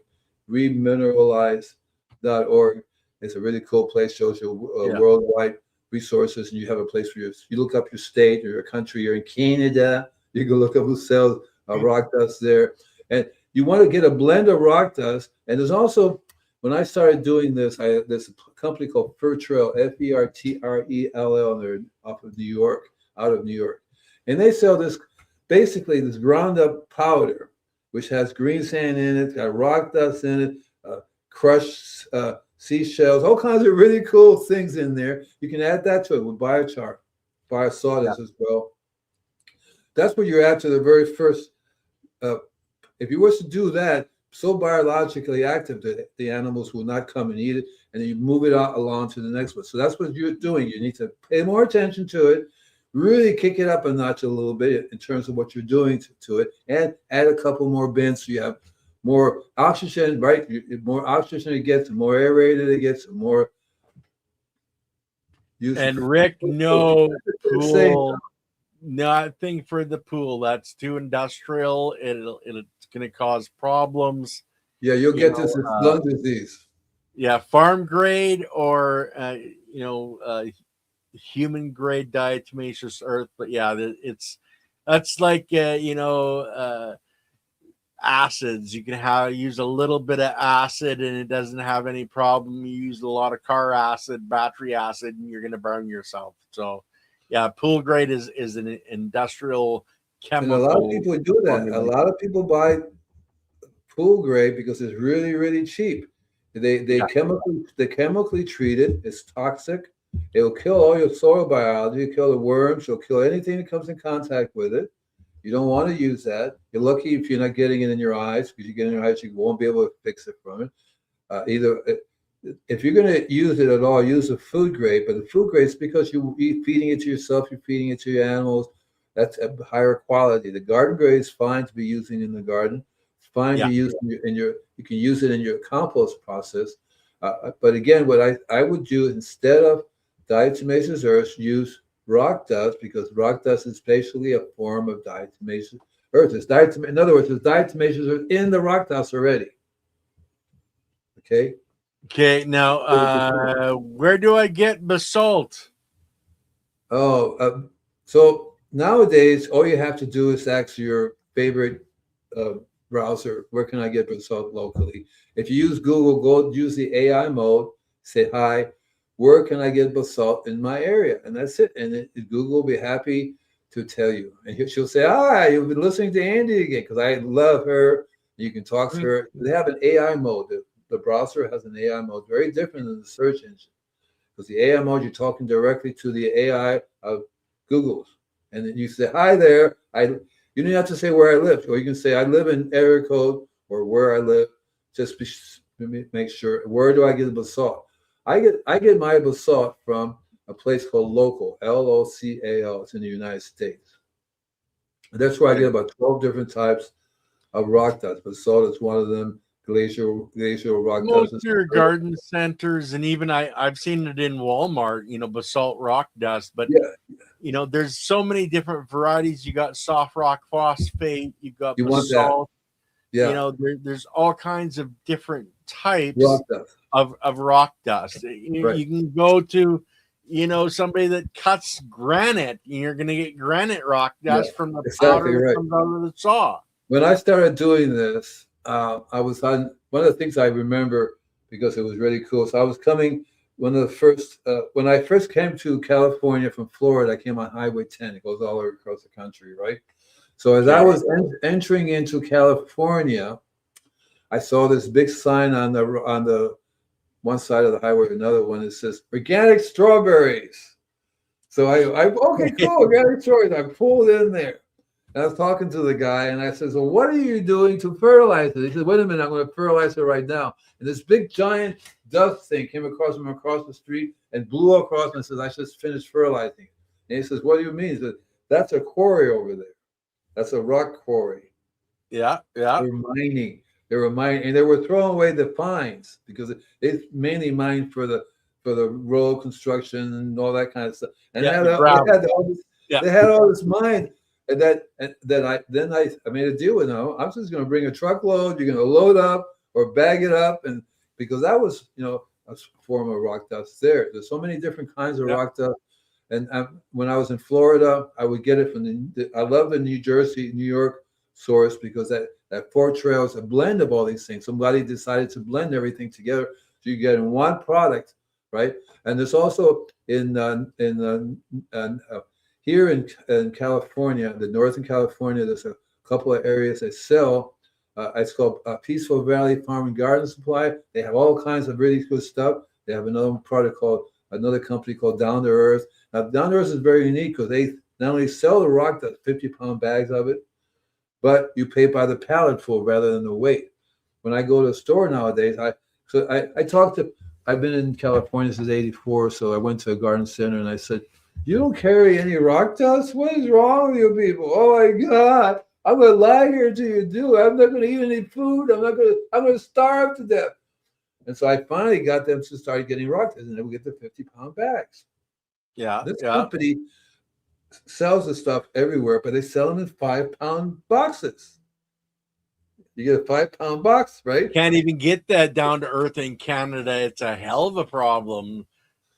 Remineralize.org. It's a really cool place. Shows you worldwide resources, and you have a place where you look up your state or your country. You're in Canada, you can look up who sells rock dust there. And you want to get a blend of rock dust. And there's also, when I started doing this, there's a company called Fertrell, Fertrell, and they're out of New York. And they sell basically this ground up powder, which has green sand in it, got rock dust in it, crushed seashells, all kinds of really cool things in there. You can add that to it with biochar, biosawdust as well. That's what you're at to the very first. If you was to do that, so biologically active that the animals will not come and eat it, and then you move it along to the next one. So that's what you're doing. You need to pay more attention to it, really kick it up a notch a little bit in terms of what you're doing to it, and add a couple more bins so you have more oxygen, right? The more oxygen it gets, the more aerated it gets, the more use. And Rick, no pool, nothing for the pool. That's too industrial. It's going to cause problems. Yeah, you'll get this lung disease. Yeah, farm grade or human grade diatomaceous earth. But yeah, that's like acids. You can use a little bit of acid and it doesn't have any problem. You use a lot of car acid, battery acid, and you're going to burn yourself. So yeah, pool grade is an industrial chemical. And a lot of people do that. A lot of people buy pool grade because it's really, really cheap. They chemically treat it. It's toxic. It will kill all your soil biology, kill the worms, it'll kill anything that comes in contact with it. You don't want to use that. You're lucky if you're not getting it in your eyes, because you get it in your eyes, you won't be able to fix it from it. If you're going to use it at all, use the food grade. But the food grade is because you're feeding it to yourself, you're feeding it to your animals. That's a higher quality. The garden grade is fine to be using in the garden. It's fine to use you can use it in your compost process. But again, what I would do instead of diatomaceous earth, use rock dust, because rock dust is basically a form of diatomaceous earth. In other words, there's diatomaceous earth in the rock dust already. Okay. Now, where do I get basalt? So nowadays, all you have to do is ask your favorite browser, where can I get basalt locally? If you use Google, go use the AI mode, say, hi, where can I get basalt in my area? And that's it. And Google will be happy to tell you. And she'll say, hi, you've been listening to Andy again, because I love her. You can talk to her. They have an AI mode. The browser has an AI mode, very different than the search engine. Because the AI mode, you're talking directly to the AI of Google's. And then you say, hi there. You don't have to say where I live. Or you can say, I live in area code, or where I live. Just make sure, where do I get the basalt? I get my basalt from a place called Local, Local. It's in the United States. And that's where I get about 12 different types of rock dust. Basalt is one of them. glacial rock Most dust. of your garden centers, and even I've seen it in Walmart, basalt rock dust. But Yeah, there's so many different varieties. You got soft rock phosphate, you got you want that. basalt. Yeah, There's all kinds of different rock types dust. of rock dust. Right. You can go to, somebody that cuts granite, and you're going to get granite rock Yeah, dust from the exactly powder that right. comes out of the saw. When I started doing this, I was on one of the things I remember because it was really cool. So I was coming one of the first when I first came to California from Florida. I came on Highway 10. It goes all over across the country, right? So as I Okay. was entering into California, I saw this big sign on the one side of the highway, another one that says organic strawberries. So I okay, cool, organic strawberries. I pulled in there. And I was talking to the guy, and I said, "So what are you doing to fertilize it?" He said, "Wait a minute, I'm going to fertilize it right now." And this big giant dust thing came across him across the street and blew across and says, "I just finished fertilizing it." And he says, "What do you mean?" He said, "That's a quarry over there. That's a rock quarry. Yeah, yeah, They're mining. They were mining, and they were throwing away the fines because it's mainly mined for the road construction and all that kind of stuff. And yeah. The gravel. Yeah, they had all this mine, and I made a deal with them. I'm just going to bring a truckload. You're going to load up or bag it up, and because that was a form of rock dust there. There's so many different kinds of yeah. rock dust. And when I was in Florida, I would get it from I love the New Jersey, New York source because that Fort Trail is a blend of all these things. Somebody decided to blend everything together so you get in one product, right? And there's also here in California, the Northern California, there's a couple of areas that sell. It's called Peaceful Valley Farm and Garden Supply. They have all kinds of really good stuff. They have another company called Down to Earth. Now, Down to Earth is very unique because they not only sell the rock, the 50-pound bags of it, but you pay by the pallet full rather than the weight. When I go to the store nowadays, I've been in California since '84, so I went to a garden center and I said, "You don't carry any rock dust? What is wrong with you people? Oh my God, I'm gonna lie here till you do. I'm not gonna eat any food. I'm gonna starve to death." And so I finally got them to start getting rock dust, and they would get the 50-pound bags. Yeah, This yeah. company sells the stuff everywhere, but they sell them in 5-pound boxes. You get a 5-pound box, right? Can't even get that down to earth in Canada. It's a hell of a problem.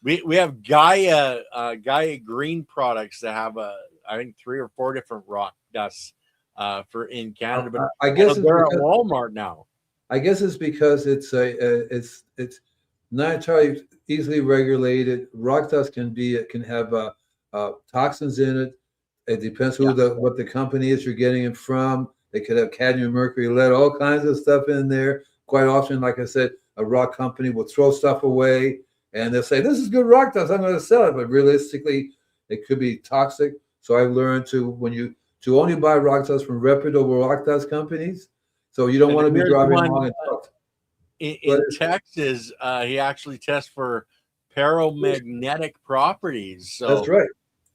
We have Gaia Green products that have I think 3 or 4 different rock dusts for in Canada, but I guess it's they're at because Walmart now. I guess it's because it's not entirely easily regulated. Rock dust can have toxins in it. It depends what the company is you're getting it from. They could have cadmium, mercury, lead, all kinds of stuff in there. Quite often, like I said, a rock company will throw stuff away and they'll say, "This is good rock dust. I'm going to sell it." But realistically, it could be toxic. So I've learned to only buy rock dust from reputable rock dust companies. So you don't want to be driving along and talk. In Texas, he actually tests for paramagnetic properties. So that's right.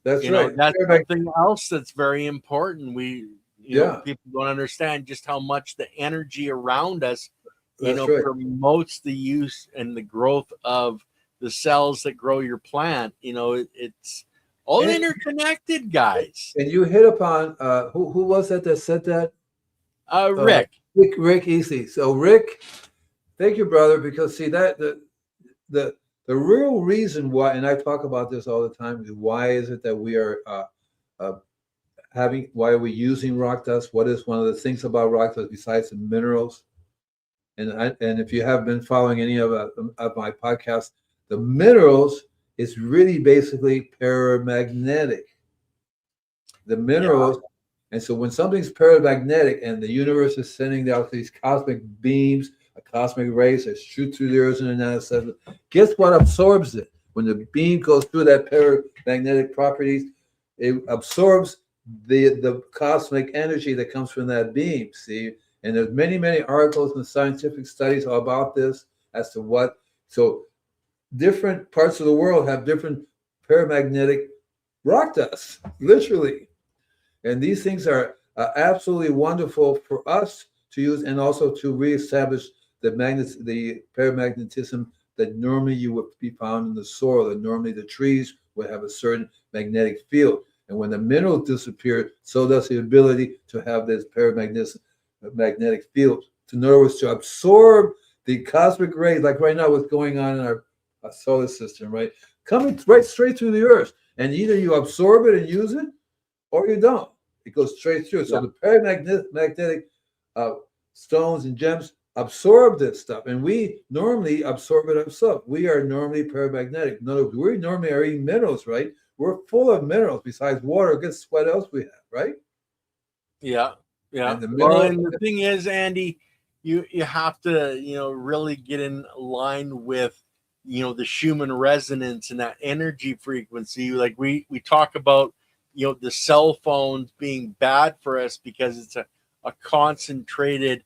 That's right. That's something else that's very important. People don't understand just how much the energy around us, promotes the use and the growth of the cells that grow your plant. It's all interconnected, guys. And you hit upon who was that said that? Rick. Rick Easy. So Rick, thank you, brother, because see that the real reason why, and I talk about this all the time, is why is it that we are why are we using rock dust? What is one of the things about rock dust besides the minerals? And if you have been following any of my podcasts, the minerals is really basically paramagnetic. The minerals, and so when something's paramagnetic and the universe is sending out these cosmic beams, cosmic rays that shoot through the earth and etc., guess what absorbs it? When the beam goes through that paramagnetic properties, it absorbs the cosmic energy that comes from that beam. See, and there's many articles and scientific studies about this as to what. So different parts of the world have different paramagnetic rock dust, literally, and these things are absolutely wonderful for us to use and also to reestablish the paramagnetism that normally you would be found in the soil, and normally the trees would have a certain magnetic field. And when the minerals disappear, so does the ability to have this magnetic field. In other words, to absorb the cosmic rays, like right now, what's going on in our solar system, right? Coming right straight through the earth. And either you absorb it and use it, or you don't. It goes straight through. So the paramagnetic stones and gems absorb this stuff, and we normally absorb it ourselves. We are normally paramagnetic. In other words, we normally are eating minerals, right? We're full of minerals besides water. Guess what else we have, right? Yeah. And the Well, mineral, and the thing is, Andy, you have to, really get in line with, the Schumann resonance and that energy frequency. Like we talk about, the cell phones being bad for us because it's a concentrated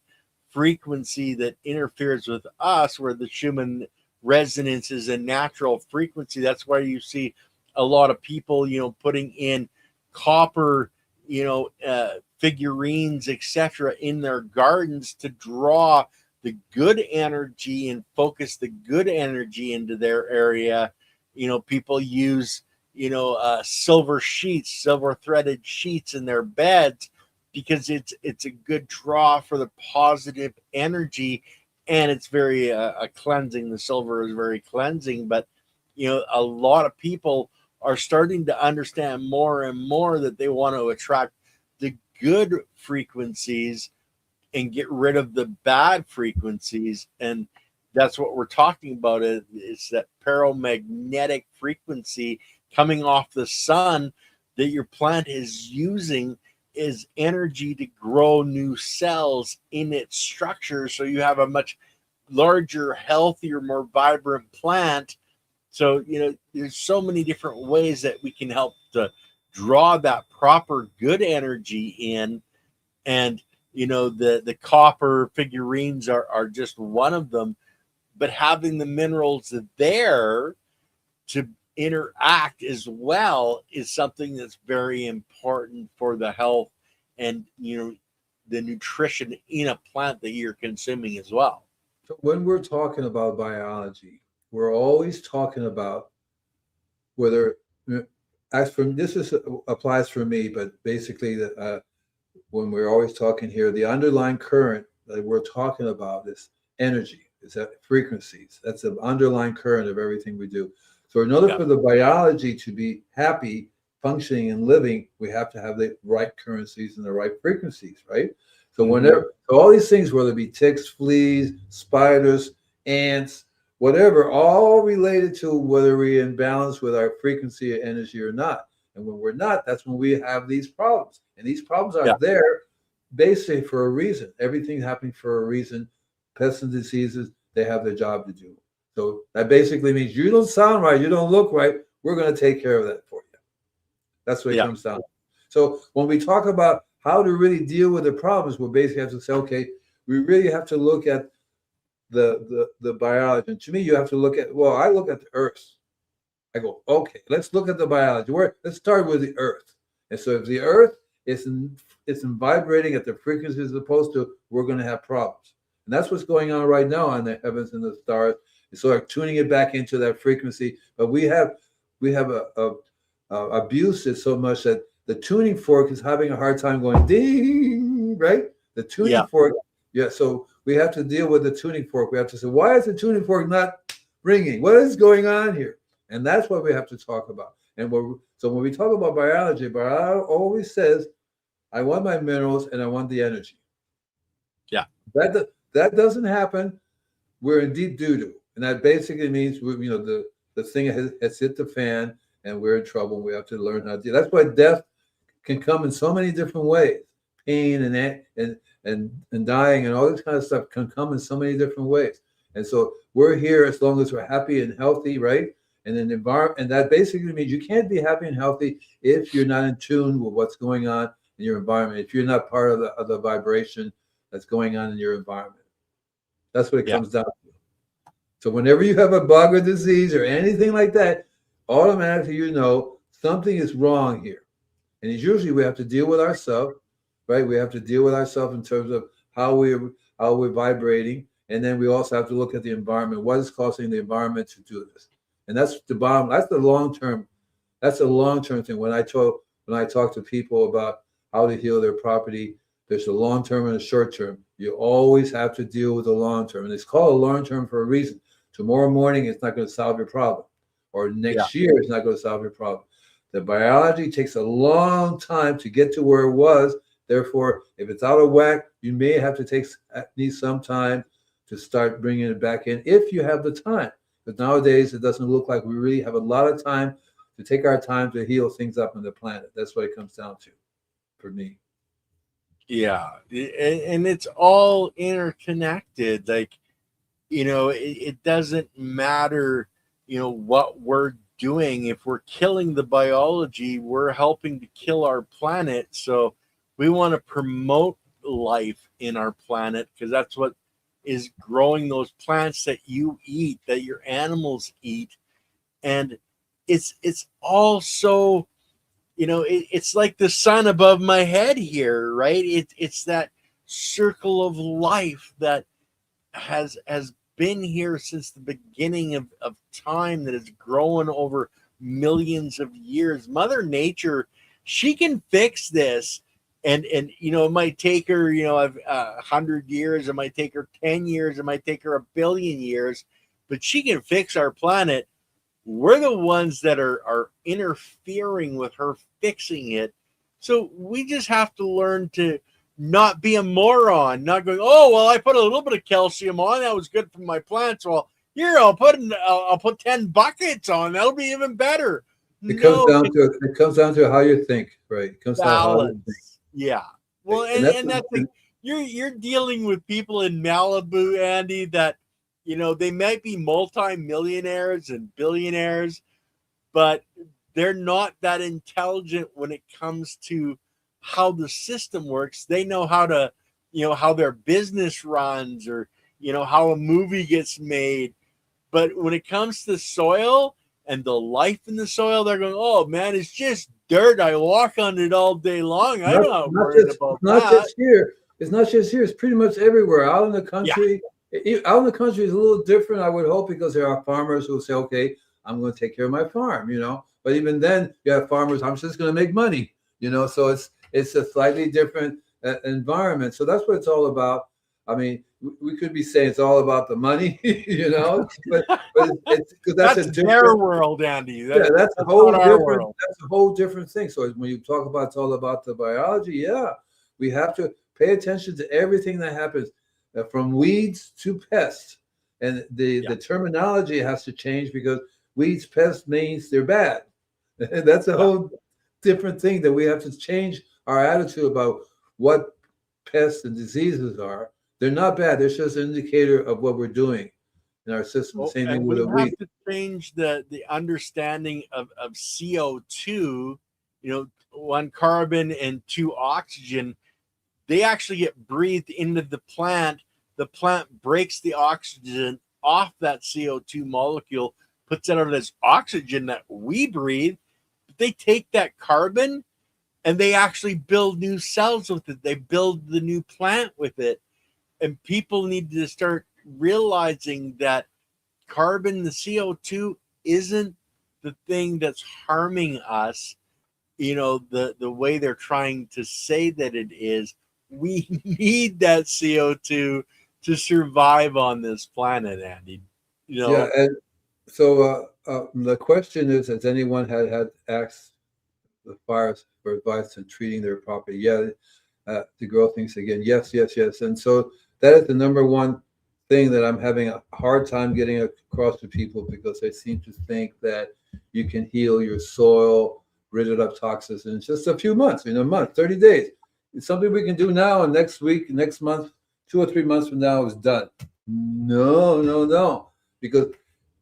frequency that interferes with us, where the Schumann resonance is a natural frequency. That's why you see a lot of people, putting in copper, figurines, etc., in their gardens to draw the good energy and focus the good energy into their area. People use, silver sheets, silver threaded sheets in their beds because it's a good draw for the positive energy, and it's very cleansing. The silver is very cleansing, but a lot of people are starting to understand more and more that they want to attract the good frequencies and get rid of the bad frequencies. And that's what we're talking about. It's that paramagnetic frequency coming off the sun that your plant is using is energy to grow new cells in its structure, so you have a much larger, healthier, more vibrant plant. So there's so many different ways that we can help to draw that proper good energy in. And the copper figurines are just one of them, but having the minerals there to interact as well is something that's very important for the health and the nutrition in a plant that you're consuming as well. So when we're talking about biology, we're always talking about whether, as for this is applies for me, but basically when we're always talking here, the underlying current that we're talking about is energy, is that frequencies. That's the underlying current of everything we do. So in order for the biology to be happy, functioning, and living, we have to have the right currencies and the right frequencies, right? So whenever all these things, whether it be ticks, fleas, spiders, ants, whatever, all related to whether we're in balance with our frequency of energy or not. And when we're not, that's when we have these problems. And these problems are there basically for a reason. Everything's happening for a reason. Pests and diseases, they have their job to do. So that basically means you don't sound right, you don't look right, we're going to take care of that for you. That's what it comes down to. So when we talk about how to really deal with the problems, we basically have to say, okay, we really have to look at the biology. And to me, you have to look at, well, I look at the earth. I go, okay, let's look at the biology. Let's start with the earth. And so if the earth isn't vibrating at the frequency it's supposed to, we're going to have problems. And that's what's going on right now on the heavens and the stars. It's sort of tuning it back into that frequency. But we have abused it so much that the tuning fork is having a hard time going ding, right? The tuning fork. Yeah, so we have to deal with the tuning fork. We have to say, why is the tuning fork not ringing? What is going on here? And that's what we have to talk about. And so when we talk about biology always says, I want my minerals and I want the energy. Yeah. That doesn't happen. We're in deep doo-doo. And that basically means, the thing has hit the fan and we're in trouble. We have to learn how to deal. That's why death can come in so many different ways. Pain and dying and all this kind of stuff can come in so many different ways. And so we're here as long as we're happy and healthy, right? And then and that basically means you can't be happy and healthy if you're not in tune with what's going on in your environment, if you're not part of the vibration that's going on in your environment. That's what it comes down to. So whenever you have a bug or disease or anything like that, automatically something is wrong here. And it's usually we have to deal with ourselves, right? We have to deal with ourselves in terms of how we're vibrating And then we also have to look at the environment. What is causing the environment to do this? And that's the bottom. That's the long term. That's a long term thing. When I talk to people about how to heal their property, there's a long term and a short term. You always have to deal with the long term, and it's called a long term for a reason. Tomorrow morning, it's not going to solve your problem, or next year, it's not going to solve your problem. The biology takes a long time to get to where it was. Therefore, if it's out of whack, you may have to need some time to start bringing it back in if you have the time. But nowadays, it doesn't look like we really have a lot of time to take our time to heal things up on the planet. That's what it comes down to for me. Yeah. And it's all interconnected. Like, it doesn't matter, what we're doing. If we're killing the biology, we're helping to kill our planet. So we want to promote life in our planet, because that's what is growing those plants that you eat, that your animals eat. And it's all so, it's like the sun above my head here, right? It's that circle of life that has been here since the beginning of time, that has grown over millions of years. Mother Nature, she can fix this. And it might take her, 100 years, it might take her 10 years, it might take her 1 billion years, but she can fix our planet. We're the ones that are interfering with her fixing it. So we just have to learn to not be a moron, not going, oh, well, I put a little bit of calcium on, that was good for my plants. Well, here, I'll put 10 buckets on, that'll be even better. It comes down to how you think, right? It comes down to how you think. Yeah. Well, and that's like, you're dealing with people in Malibu, Andy, that they might be multi-millionaires and billionaires, but they're not that intelligent when it comes to how the system works. They know how to, how their business runs, or, how a movie gets made. But when it comes to soil and the life in the soil, they're going, oh man, it's just dirt. I walk on it all day long. I'm not worried about that. It's not just here. It's pretty much everywhere. Out in the country, out in the country is a little different, I would hope, because there are farmers who say, okay, I'm going to take care of my farm, But even then, you have farmers, I'm just going to make money, So it's a slightly different environment. So that's what it's all about. I mean, we could be saying it's all about the money, but it's because that's a different their world, Andy. That's a whole different thing. So when you talk about, it's all about the biology. Yeah, we have to pay attention to everything that happens, from weeds to pests, and the terminology has to change, because weeds, pests means they're bad. That's a whole different thing, that we have to change our attitude about what pests and diseases are. They're not bad. They're just an indicator of what we're doing in our system. The same thing with a weed. We have to change the understanding of CO2, one carbon and two oxygen. They actually get breathed into the plant. The plant breaks the oxygen off that CO2 molecule, puts it out as oxygen that we breathe. But they take that carbon and they actually build new cells with it. They build the new plant with it. And people need to start realizing that carbon, the CO2, isn't the thing that's harming us, the way they're trying to say that it is. We need that CO2 to survive on this planet, Andy. Yeah, and so the question is, has anyone had asked the fires for advice in treating their property? Yeah, to grow things again. Yes. And so that is the number one thing that I'm having a hard time getting across to people, because they seem to think that you can heal your soil, rid it of toxins in just a few months, in a month, 30 days. It's something we can do now, and next week, next month, 2 or 3 months from now, is done. No. Because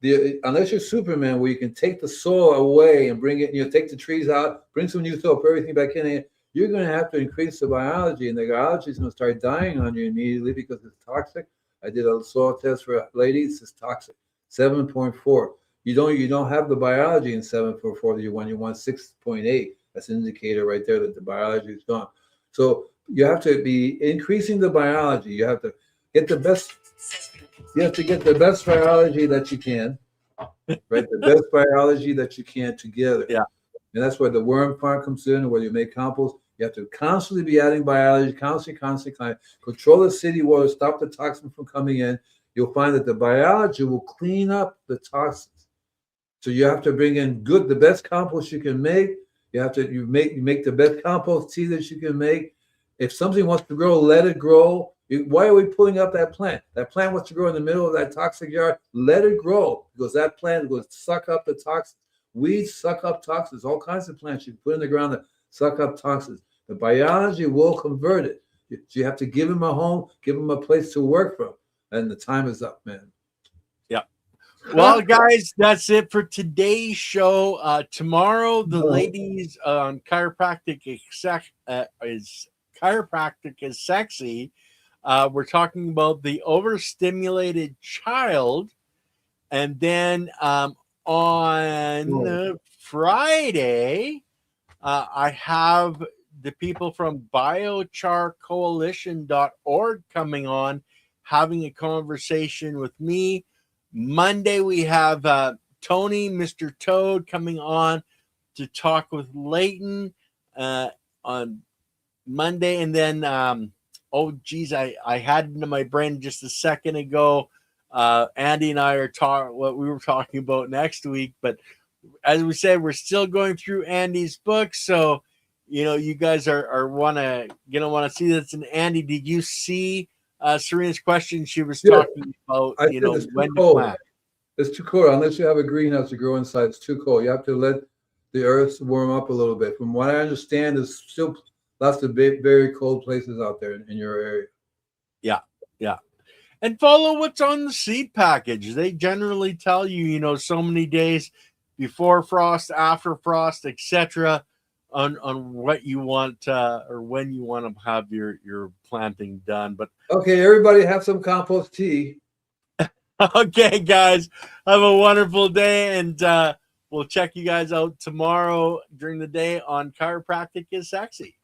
unless you're Superman, where you can take the soil away and bring it, take the trees out, bring some new soil, put everything back in it, you're going to have to increase the biology, and the biology is going to start dying on you immediately, because it's toxic. I did a soil test for ladies. It's toxic, 7.4. You don't have the biology in 7.4 when you want 6.8. That's an indicator right there that the biology is gone. So you have to be increasing the biology. You have to get the best You have to get the best biology that you can, right? The best biology that you can together. Yeah. And that's where the worm farm comes in, or where you make compost. You have to constantly be adding biology, constantly control the city water, stop the toxin from coming in. You'll find that the biology will clean up the toxins. So you have to bring in the best compost you can make. You make the best compost tea that you can make. If something wants to grow, let it grow. Why are we pulling up that plant? That plant wants to grow in the middle of that toxic yard. Let it grow, because that plant will suck up the toxins. Weeds suck up toxins. All kinds of plants you can put in the ground that suck up toxins. The biology will convert it. You have to give them a home, give them a place to work from. And the time is up, man. Yeah. Well, guys, that's it for today's show. Tomorrow, the ladies on Chiropractic is Sexy. We're talking about the overstimulated child. And then on Friday, I have the people from biocharcoalition.org coming on, having a conversation with me. Monday, we have Tony, Mr. Toad, coming on to talk with Leighton on Monday. And then, I had it in my brain just a second ago. Andy and I are what we were talking about next week. But as we said, we're still going through Andy's book. So, you guys are want to see this. And Andy, did you see Serena's question? She was talking about, when to plant. It's too cold. Unless you have a greenhouse to grow inside, it's too cold. You have to let the earth warm up a little bit. From what I understand, there's still lots of very cold places out there in your area. Yeah. And follow what's on the seed package. They generally tell you, so many days before frost, after frost, etc., on what you want or when you want to have your planting done. But okay, everybody have some compost tea. Okay, guys, have a wonderful day, and we'll check you guys out tomorrow during the day on Chiropractic is Sexy.